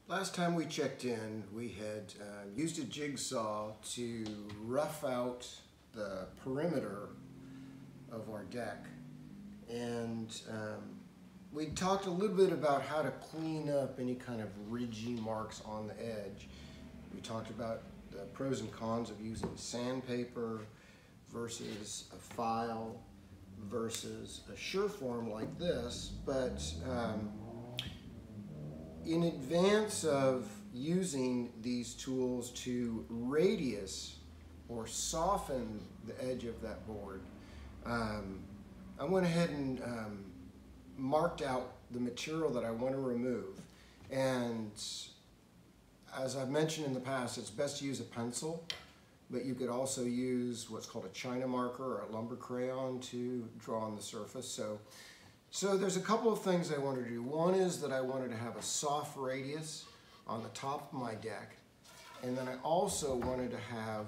Last time we checked in, we had used a jigsaw to rough out the perimeter of our deck. And we talked a little bit about how to clean up any kind of ridgy marks on the edge. We talked about the pros and cons of using sandpaper versus a file versus a Surform like this, but in advance of using these tools to radius or soften the edge of that board, I went ahead and marked out the material that I want to remove. And as I've mentioned in the past, it's best to use a pencil, but you could also use what's called a China marker or a lumber crayon to draw on the surface. So there's a couple of things I wanted to do. One is that I wanted to have a soft radius on the top of my deck, and then I also wanted to have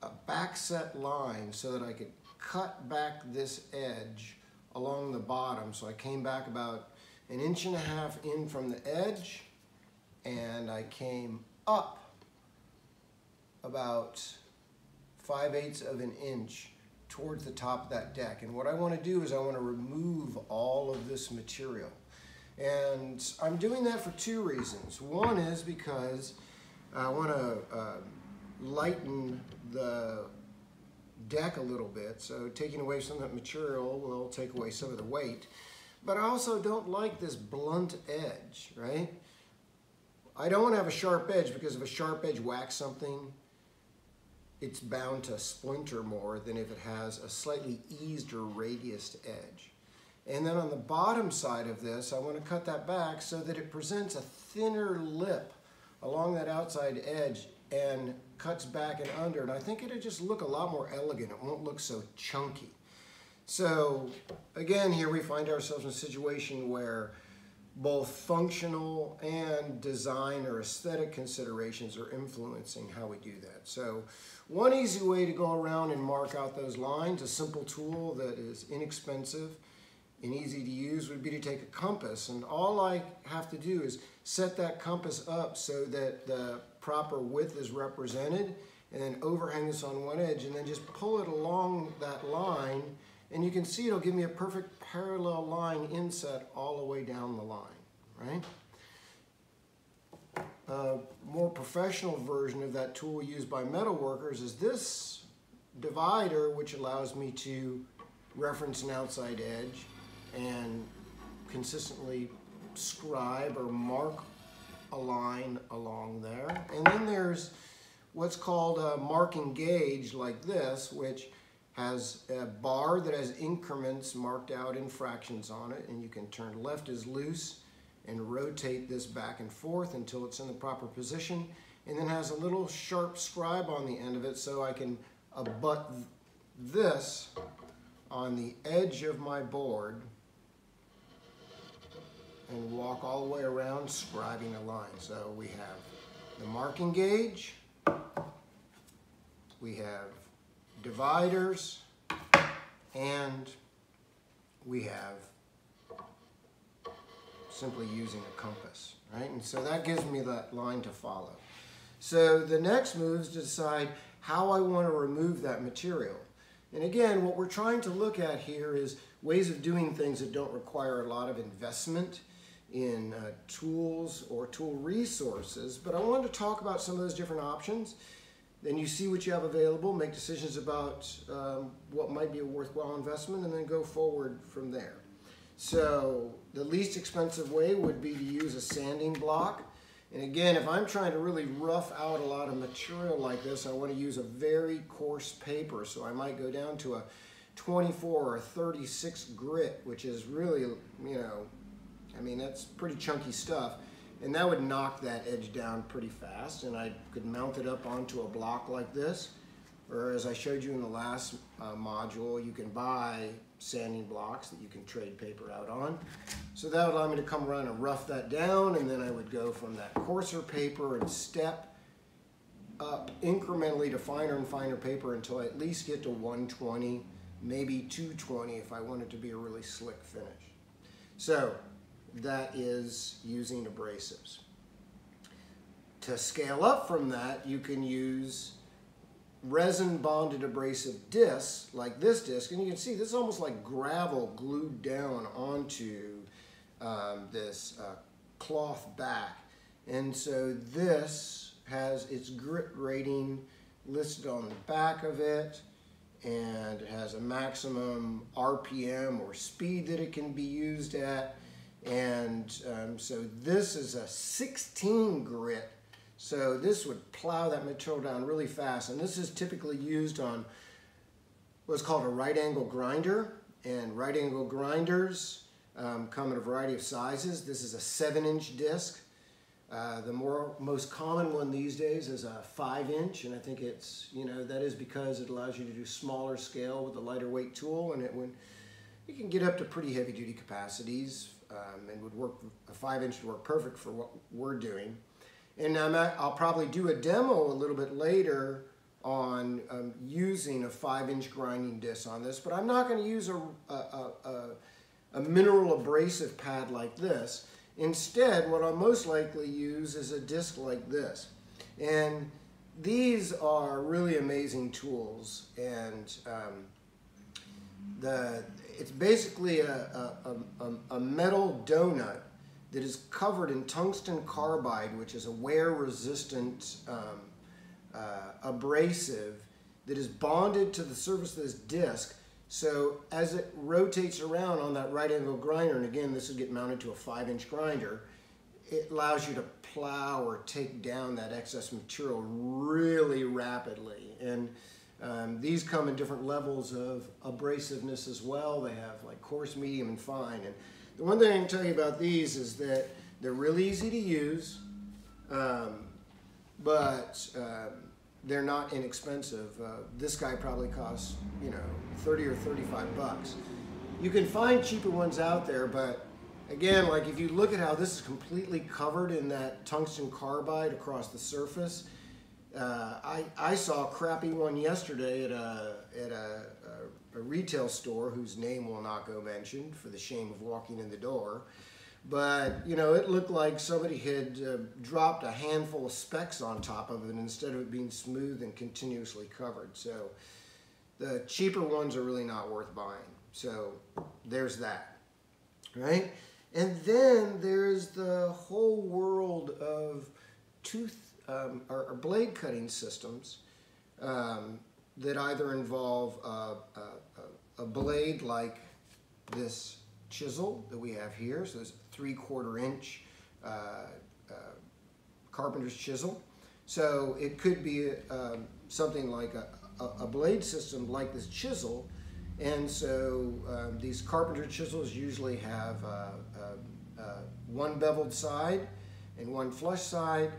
a backset line so that I could cut back this edge along the bottom. So I came back about 1.5 inches in from the edge, and I came up about 5/8 of an inch towards the top of that deck. And what I want to do is I want to remove all of this material. And I'm doing that for two reasons. One is because I want to lighten the deck a little bit, so taking away some of that material will take away some of the weight. But I also don't like this blunt edge, right? I don't want to have a sharp edge, because if a sharp edge whacks something, it's bound to splinter more than if it has a slightly eased or radiused edge. And then on the bottom side of this, I want to cut that back so that it presents a thinner lip along that outside edge and cuts back and under. And I think it'll just look a lot more elegant. It won't look so chunky. So again, here we find ourselves in a situation where both functional and design or aesthetic considerations are influencing how we do that. So one easy way to go around and mark out those lines, a simple tool that is inexpensive and easy to use, would be to take a compass, and all I have to do is set that compass up so that the proper width is represented, and then overhang this on one edge, and then just pull it along that line, and you can see it'll give me a perfect parallel line inset all the way down the line, right? A more professional version of that tool used by metalworkers is this divider, which allows me to reference an outside edge and consistently scribe or mark a line along there. And then there's what's called a marking gauge like this, which has a bar that has increments marked out in fractions on it, and you can turn left as loose and rotate this back and forth until it's in the proper position, and then has a little sharp scribe on the end of it, so I can abut this on the edge of my board and walk all the way around scribing a line. So we have the marking gauge, we have dividers, and we have simply using a compass, right? And so that gives me that line to follow. So the next move is to decide how I want to remove that material. And again, what we're trying to look at here is ways of doing things that don't require a lot of investment in tools or tool resources. But I wanted to talk about some of those different options. Then you see what you have available, make decisions about what might be a worthwhile investment, and then go forward from there. So the least expensive way would be to use a sanding block. And again, if I'm trying to really rough out a lot of material like this, I want to use a very coarse paper. So I might go down to a 24 or 36 grit, which is really, you know, I mean, that's pretty chunky stuff. And that would knock that edge down pretty fast, and I could mount it up onto a block like this. Or as I showed you in the last module, you can buy sanding blocks that you can trade paper out on. So that would allow me to come around and rough that down, and then I would go from that coarser paper and step up incrementally to finer and finer paper until I at least get to 120, maybe 220 if I want it to be a really slick finish. So that is using abrasives. To scale up from that, you can use resin bonded abrasive discs like this disc, and you can see this is almost like gravel glued down onto this cloth back. And so this has its grit rating listed on the back of it, and it has a maximum RPM or speed that it can be used at. And so this is a 16 grit. So this would plow that material down really fast. And this is typically used on what's called a right angle grinder. And right angle grinders come in a variety of sizes. This is a 7-inch disc. The most common one these days is a 5-inch, and I think it's, that is because it allows you to do smaller scale with a lighter weight tool, and you can get up to pretty heavy duty capacities, and would work, a 5-inch would work perfect for what we're doing. And I'll probably do a demo a little bit later on using a 5-inch grinding disc on this, but I'm not going to use a mineral abrasive pad like this. Instead, what I'll most likely use is a disc like this. And these are really amazing tools. And it's basically a metal donut that is covered in tungsten carbide, which is a wear-resistant abrasive that is bonded to the surface of this disc. So as it rotates around on that right angle grinder, and again, this would get mounted to a 5-inch grinder, it allows you to plow or take down that excess material really rapidly. And these come in different levels of abrasiveness as well. They have like coarse, medium, and fine. And the one thing I can tell you about these is that they're really easy to use, but they're not inexpensive. This guy probably costs, 30 or 35 bucks. You can find cheaper ones out there, but again, like if you look at how this is completely covered in that tungsten carbide across the surface, I saw a crappy one yesterday at a retail store whose name will not go mentioned for the shame of walking in the door. But, it looked like somebody had dropped a handful of specks on top of it instead of it being smooth and continuously covered. So the cheaper ones are really not worth buying. So there's that, right? And then there's the whole world of tooth or blade cutting systems that either involve a blade like this chisel that we have here. So it's a 3/4 inch carpenter's chisel. So it could be something like a blade system like this chisel. And so these carpenter chisels usually have one beveled side and one flush side.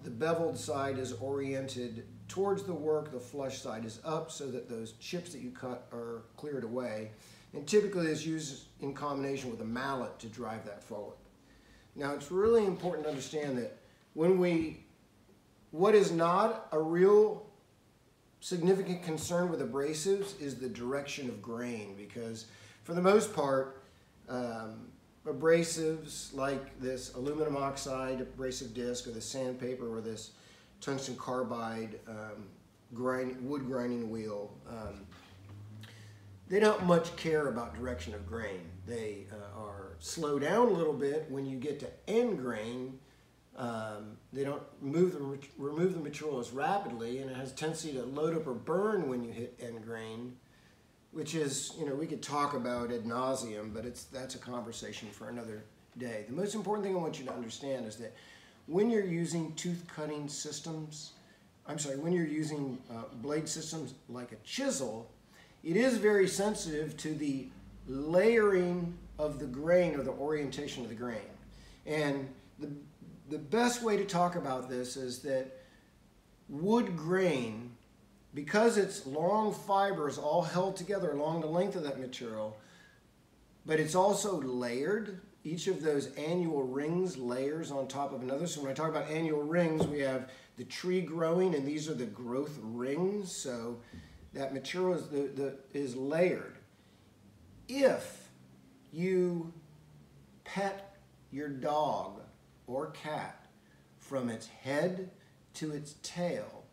The beveled side is oriented towards the work, the flush side is up so that those chips that you cut are cleared away. And typically it's used in combination with a mallet to drive that forward. Now it's really important to understand that what is not a real significant concern with abrasives is the direction of grain, because for the most part, abrasives like this aluminum oxide abrasive disc or the sandpaper or this tungsten carbide wood grinding wheel, they don't much care about direction of grain. They are slow down a little bit when you get to end grain. They don't remove the material as rapidly, and it has a tendency to load up or burn when you hit end grain, which is, we could talk about ad nauseum, but that's a conversation for another day. The most important thing I want you to understand is that when you're using tooth cutting systems, when you're using blade systems like a chisel, it is very sensitive to the layering of the grain or the orientation of the grain. And the best way to talk about this is that wood grain, because it's long fibers all held together along the length of that material, but it's also layered. Each of those annual rings layers on top of another. So when I talk about annual rings, we have the tree growing, and these are the growth rings. So that material is layered. If you pet your dog or cat from its head to its tail,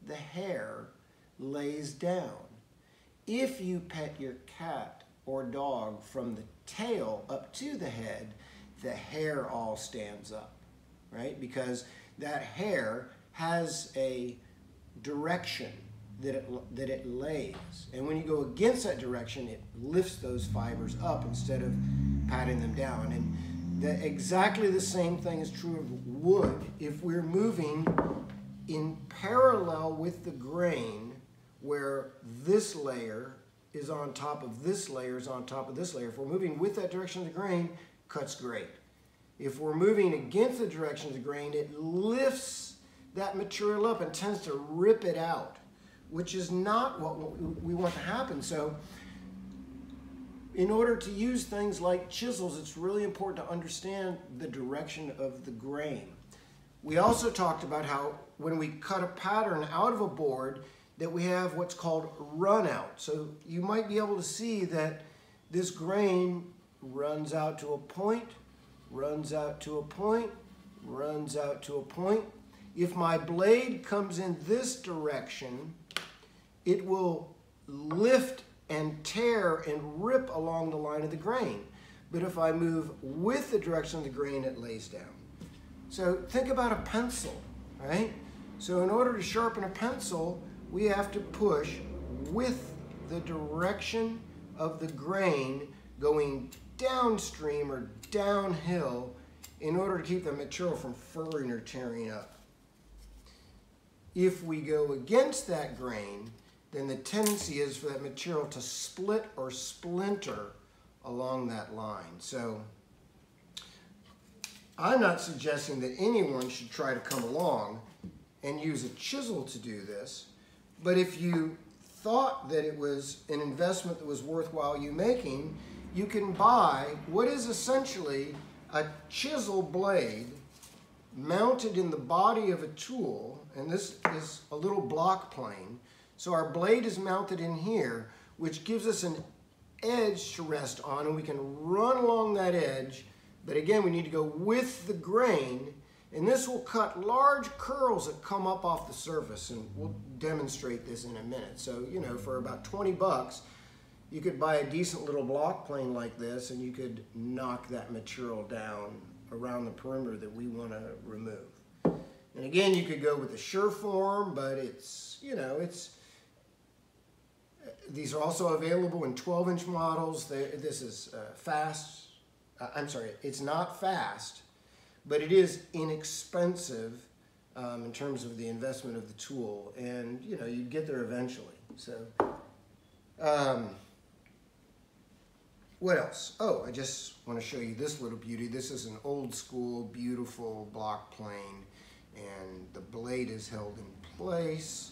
the hair lays down. If you pet your cat or dog from the tail up to the head, the hair all stands up, right? Because that hair has a direction that it lays. And when you go against that direction, it lifts those fibers up instead of patting them down. And exactly the same thing is true of wood. If we're moving in parallel with the grain, where this layer is on top of this layer is on top of this layer, if we're moving with that direction of the grain, cuts great. If we're moving against the direction of the grain, it lifts that material up and tends to rip it out, which is not what we want to happen. So in order to use things like chisels, it's really important to understand the direction of the grain. We also talked about how when we cut a pattern out of a board, that we have what's called run out. So you might be able to see that this grain runs out to a point, runs out to a point, runs out to a point. If my blade comes in this direction, it will lift and tear and rip along the line of the grain. But if I move with the direction of the grain, it lays down. So think about a pencil, right? So in order to sharpen a pencil, we have to push with the direction of the grain going downstream or downhill in order to keep the material from furring or tearing up. If we go against that grain, then the tendency is for that material to split or splinter along that line. So I'm not suggesting that anyone should try to come along and use a chisel to do this, but if you thought that it was an investment that was worthwhile you making, you can buy what is essentially a chisel blade mounted in the body of a tool, and this is a little block plane. So our blade is mounted in here, which gives us an edge to rest on, and we can run along that edge, but again, we need to go with the grain, and this will cut large curls that come up off the surface, and we'll demonstrate this in a minute. So, you know, for about 20 bucks, you could buy a decent little block plane like this, and you could knock that material down around the perimeter that we want to remove. And again, you could go with the Sureform, but it's, you know, these are also available in 12-inch models. This is fast. I'm sorry, it's not fast, but it is inexpensive in terms of the investment of the tool, and you know, you get there eventually. So what else? Oh, I just want to show you this little beauty. This is an old school, beautiful block plane, and the blade is held in place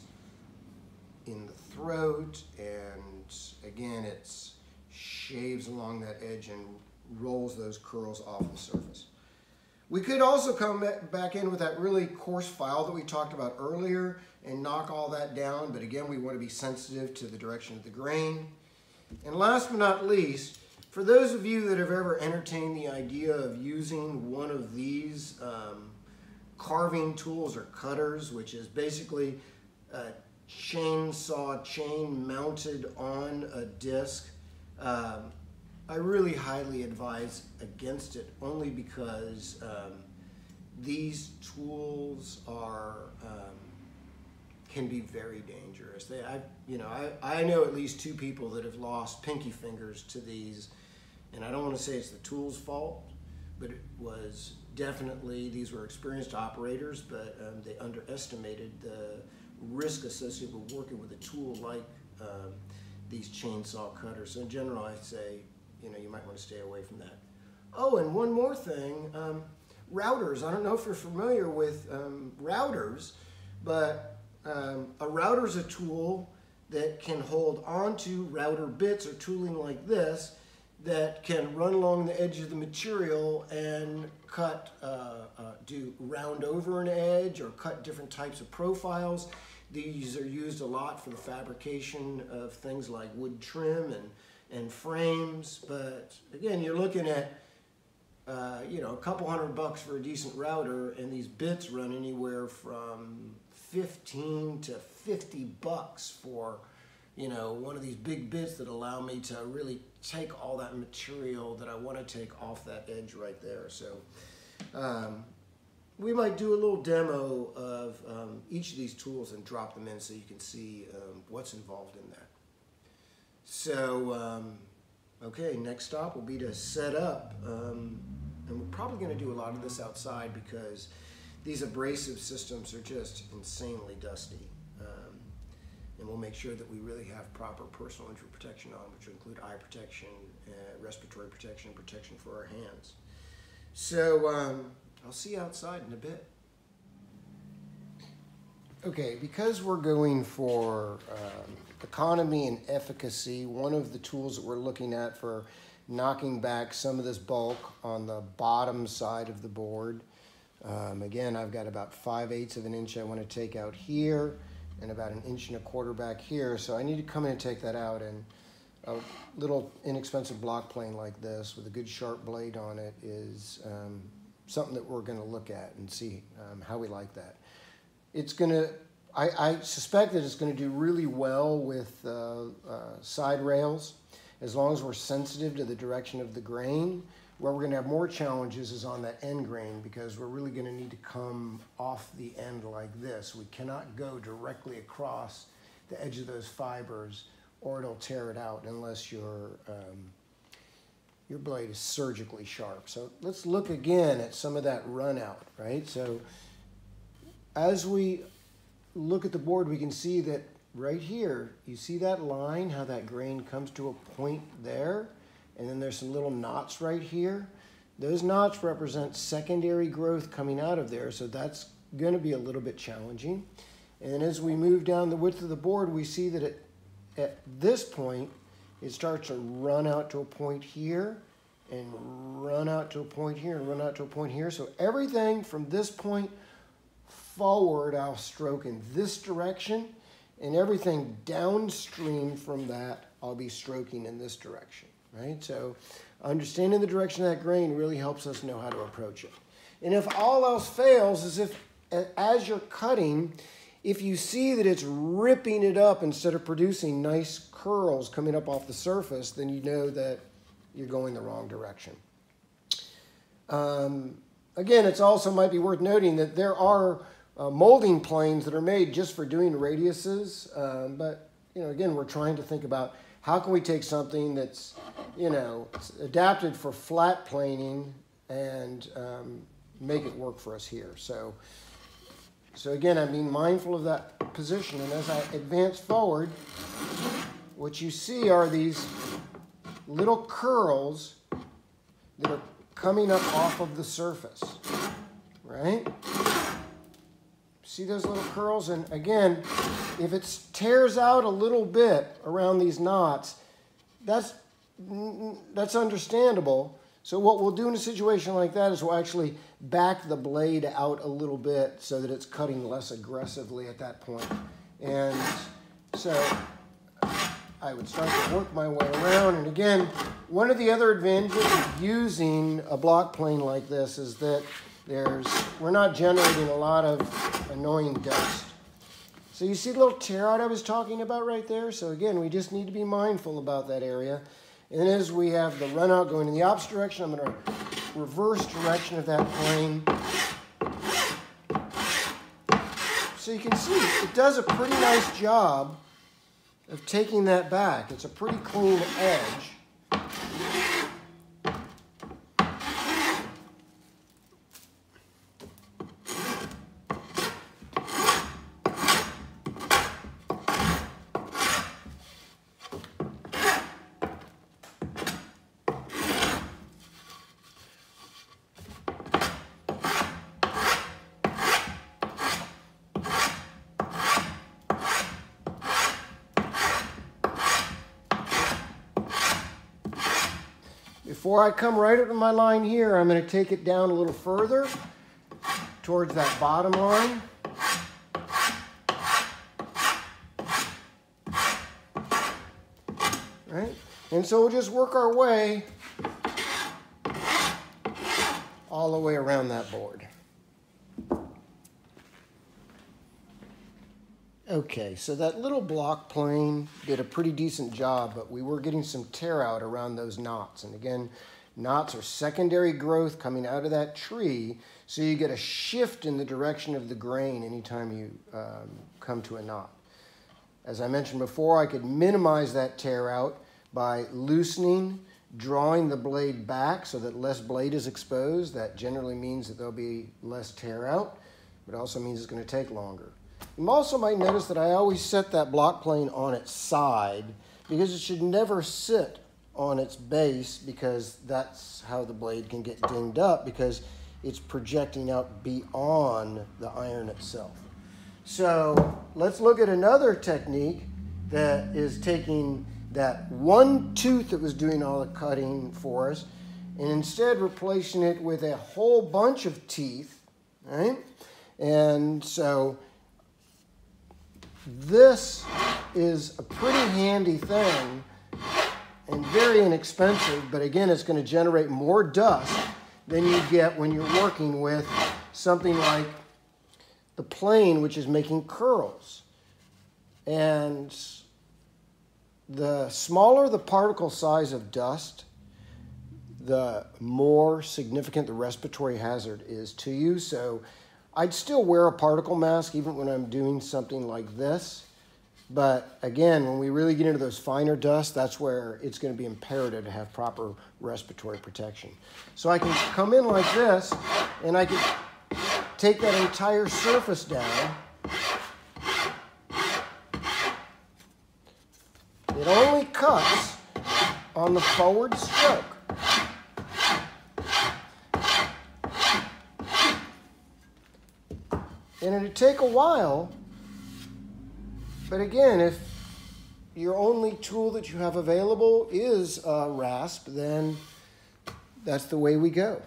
in the throat, and again, it shaves along that edge and rolls those curls off the surface. We could also come back in with that really coarse file that we talked about earlier and knock all that down, but again, we want to be sensitive to the direction of the grain. And last but not least, for those of you that have ever entertained the idea of using one of these carving tools or cutters, which is basically a chainsaw chain mounted on a disc, I really highly advise against it, only because these tools can be very dangerous. I know at least 2 people that have lost pinky fingers to these, and I don't want to say it's the tool's fault, but it was definitely, these were experienced operators, but they underestimated the risk associated with working with a tool like these chainsaw cutters. So in general, I'd say, you know, you might want to stay away from that. Oh, and one more thing, routers. I don't know if you're familiar with routers, but a router is a tool that can hold onto router bits or tooling like this that can run along the edge of the material and cut, do round over an edge or cut different types of profiles. These are used a lot for the fabrication of things like wood trim and frames, but again, you're looking at you know, a couple $100 for a decent router, and these bits run anywhere from 15 to $50 for, you know, one of these big bits that allow me to really take all that material that I want to take off that edge right there. So we might do a little demo of each of these tools and drop them in so you can see what's involved in that. So, okay, next stop will be to set up, and we're probably going to do a lot of this outside because these abrasive systems are just insanely dusty. And we'll make sure that we really have proper personal injury protection on, which will include eye protection, respiratory protection, protection for our hands. So I'll see you outside in a bit. Okay, because we're going for economy and efficacy, one of the tools that we're looking at for knocking back some of this bulk on the bottom side of the board, again, I've got about 5/8 of an inch I want to take out here, and about 1.25 inches back here. So I need to come in and take that out, and a little inexpensive block plane like this with a good sharp blade on it is something that we're going to look at and see how we like that. It's going to, I suspect that it's going to do really well with side rails as long as we're sensitive to the direction of the grain. Where we're going to have more challenges is on that end grain, because we're really going to need to come off the end like this. We cannot go directly across the edge of those fibers, or it'll tear it out unless your blade is surgically sharp. So let's look again at some of that run out, right? So as we look at the board, we can see that right here, you see that line, how that grain comes to a point there? And then there's some little knots right here. Those knots represent secondary growth coming out of there, so that's going to be a little bit challenging. And then as we move down the width of the board, we see that at this point, it starts to run out to a point here, and run out to a point here, and run out to a point here. So everything from this point forward, I'll stroke in this direction, and everything downstream from that, I'll be stroking in this direction. Right? So understanding the direction of that grain really helps us know how to approach it. And if all else fails, as you're cutting, if you see that it's ripping it up instead of producing nice curls coming up off the surface, then you know that you're going the wrong direction. Again, it's also might be worth noting that there are molding planes that are made just for doing radiuses, but you know, again, we're trying to think about how can we take something that's, you know, adapted for flat planing and make it work for us here. So again, I'm being mindful of that position, and as I advance forward, what you see are these little curls that are coming up off of the surface, right? See those little curls? And again, if it tears out a little bit around these knots, that's understandable. So what we'll do in a situation like that is we'll actually back the blade out a little bit so that it's cutting less aggressively at that point. And so I would start to work my way around. And again, one of the other advantages of using a block plane like this is that we're not generating a lot of annoying dust. So you see the little tear out I was talking about right there? So again, we just need to be mindful about that area. And as we have the run out going in the opposite direction, I'm going to reverse direction of that plane. So you can see it does a pretty nice job of taking that back. It's a pretty clean edge. Before I come right up to my line here, I'm going to take it down a little further towards that bottom line. Right? And so we'll just work our way all the way around that board. Okay, so that little block plane did a pretty decent job, but we were getting some tear out around those knots. And again, knots are secondary growth coming out of that tree, so you get a shift in the direction of the grain anytime you come to a knot. As I mentioned before, I could minimize that tear out by loosening, drawing the blade back so that less blade is exposed. That generally means that there'll be less tear out, but it also means it's going to take longer. You also might notice that I always set that block plane on its side because it should never sit on its base, because that's how the blade can get dinged up, because it's projecting out beyond the iron itself. So let's look at another technique that is taking that one tooth that was doing all the cutting for us and instead replacing it with a whole bunch of teeth, right? And so this is a pretty handy thing and very inexpensive, but again, it's going to generate more dust than you get when you're working with something like the plane, which is making curls. And the smaller the particle size of dust, the more significant the respiratory hazard is to you. So I'd still wear a particle mask even when I'm doing something like this. But again, when we really get into those finer dust, that's where it's going to be imperative to have proper respiratory protection. So I can come in like this, and I can take that entire surface down. It only cuts on the forward stroke. And it'd take a while, but again, if your only tool that you have available is a rasp, then that's the way we go.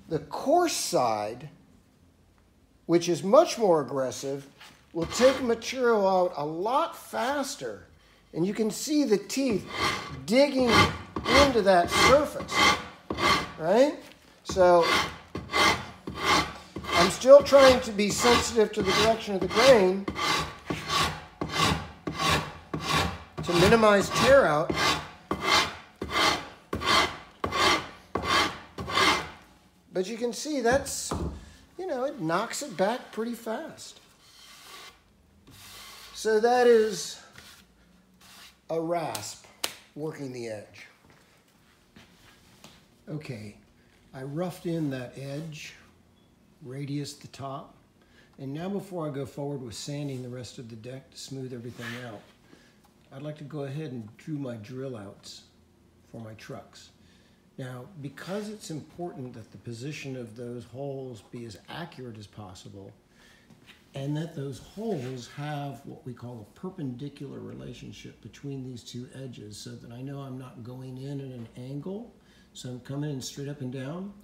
The coarse side, which is much more aggressive, will take material out a lot faster. And you can see the teeth digging into that surface, right? So I'm still trying to be sensitive to the direction of the grain to minimize tear out. But you can see that's, it knocks it back pretty fast. So that is a rasp working the edge. Okay, I roughed in that edge, radius the top, and now before I go forward with sanding the rest of the deck to smooth everything out, I'd like to go ahead and do my drill outs for my trucks. Now, because it's important that the position of those holes be as accurate as possible, and that those holes have what we call a perpendicular relationship between these two edges, so that I know I'm not going in at an angle, so I'm coming in straight up and down.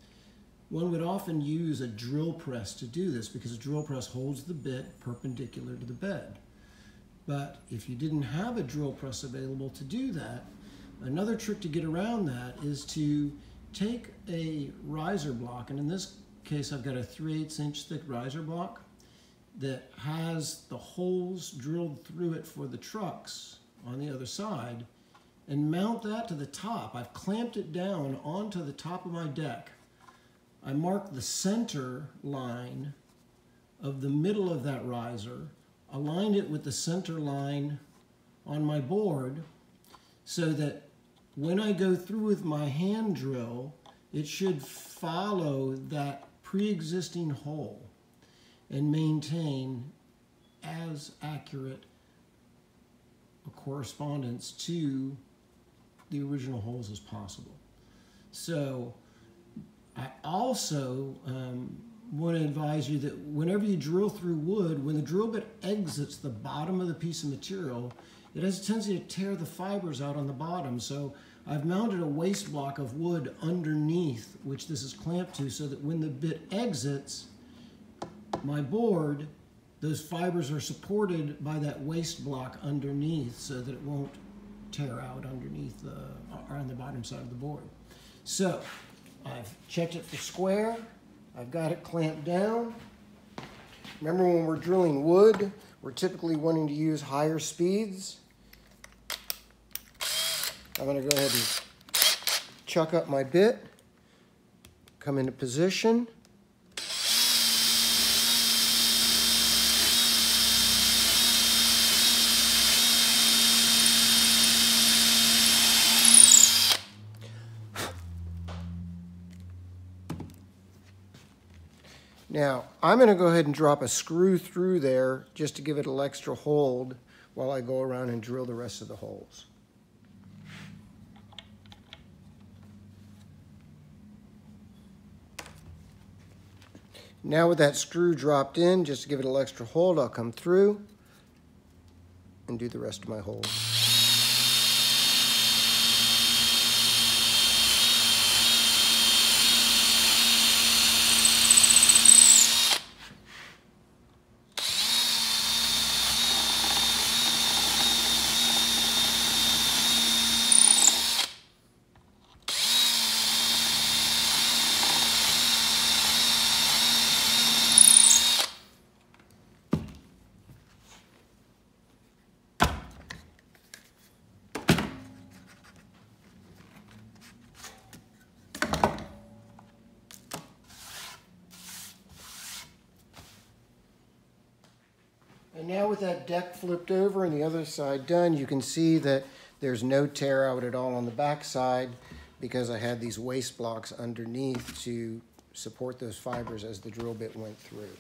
One would often use a drill press to do this, because a drill press holds the bit perpendicular to the bed. But if you didn't have a drill press available to do that, another trick to get around that is to take a riser block, and in this case I've got a 3/8 inch thick riser block that has the holes drilled through it for the trucks on the other side, and mount that to the top. I've clamped it down onto the top of my deck. I mark the center line of the middle of that riser, aligned it with the center line on my board, so that when I go through with my hand drill, it should follow that pre-existing hole and maintain as accurate a correspondence to the original holes as possible. So I also want to advise you that whenever you drill through wood, when the drill bit exits the bottom of the piece of material, it has a tendency to tear the fibers out on the bottom. So I've mounted a waste block of wood underneath, which this is clamped to, so that when the bit exits my board, those fibers are supported by that waste block underneath, so that it won't tear out underneath or on the bottom side of the board. So I've checked it for square. I've got it clamped down. Remember, when we're drilling wood, we're typically wanting to use higher speeds. I'm going to go ahead and chuck up my bit, come into position. Now, I'm going to go ahead and drop a screw through there just to give it a little extra hold while I go around and drill the rest of the holes. Now with that screw dropped in, just to give it a little extra hold, I'll come through and do the rest of my holes. And now with that deck flipped over and the other side done, you can see that there's no tear out at all on the back side because I had these waste blocks underneath to support those fibers as the drill bit went through.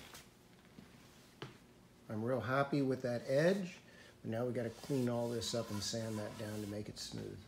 I'm real happy with that edge, but now we got to clean all this up and sand that down to make it smooth.